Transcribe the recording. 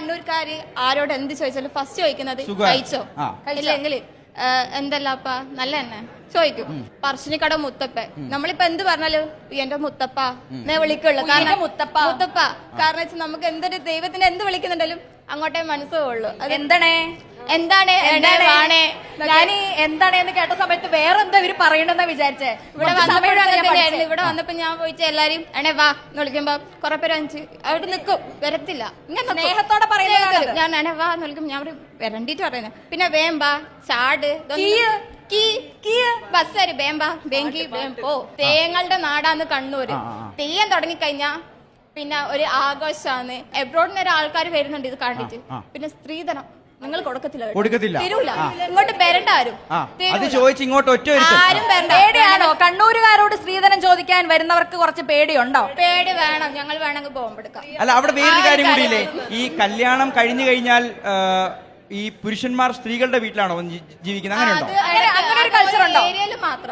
കണ്ണൂർക്കാര് ആരോട് എന്ത് ചോദിച്ചാലും ഫസ്റ്റ് ചോദിക്കുന്നത് കഴിച്ചോ, ഇല്ലെങ്കിൽ എന്തല്ലപ്പ നല്ല തന്നെ ചോദിക്കും. പറശ്ശിനിക്കട മുത്തപ്പ, നമ്മളിപ്പോ എന്ത് പറഞ്ഞാലും എന്റെ മുത്തപ്പ എന്നേ വിളിക്കുള്ളൂ. കാരണം മുത്തപ്പ കാരണം വെച്ചാൽ നമുക്ക് എന്തൊരു ദൈവത്തിന് എന്ത് വിളിക്കുന്നുണ്ടെങ്കിലും അങ്ങോട്ടേ മനസ്സുള്ളൂ. എന്താണ് എന്താണ് എന്ന് കേട്ട സമയത്ത് വേറെ എന്താ ഇവര് പറയണെന്നാ വിചാരിച്ചേ. ഇവിടെ വന്നപ്പോ ഞാൻ പോയിച്ച എല്ലാരും എണേ വാ എന്ന് വിളിക്കുമ്പോ കൊറേ പേര് അവിടെ നിക്കും, വരത്തില്ല. ഇങ്ങനെ സ്നേഹത്തോടെ പറയുന്നത് ഞാൻ എണേ വാ എന്ന് വിളിക്കുമ്പോ ഞാൻ വരണ്ടിട്ട് പറയുന്നത്. പിന്നെ വേമ്പാ ചാട് ബസ്സര് വേമ്പാ ബേങ്കി പോ. തെയ്യങ്ങളുടെ നാടാന്ന് കണ്ണൂര്. തെയ്യം തുടങ്ങിക്കഴിഞ്ഞാ പിന്നെ ഒരു ആഘോഷാണ്. എബ്രോഡിൽ നിന്ന് ആൾക്കാർ വരുന്നുണ്ട് ഇത് കണ്ടിട്ട്. പിന്നെ സ്ത്രീധനം നിങ്ങൾ കൊടുക്കത്തില്ല, തരൂല. ഇങ്ങോട്ട് വരണ്ട ആരും. ആരും പേടിയാണോ കണ്ണൂരുകാരോട് സ്ത്രീധനം ചോദിക്കാൻ വരുന്നവർക്ക് കുറച്ച് പേടിയുണ്ടോ? പേടി വേണം, ഞങ്ങൾ വേണമെങ്കിൽ ബോംബെടുക്കാം. അല്ല, അവിടെ വേറൊരു കാര്യം കൂടിയില്ലേ, ഈ കല്യാണം കഴിഞ്ഞു കഴിഞ്ഞാൽ ഈ പുരുഷന്മാർ സ്ത്രീകളുടെ വീട്ടിലാണോ ജീവിക്കുന്നത്? അങ്ങനെ ഒരു കൾച്ചർ ഉണ്ടോ? ഏരിയയിൽ മാത്രം.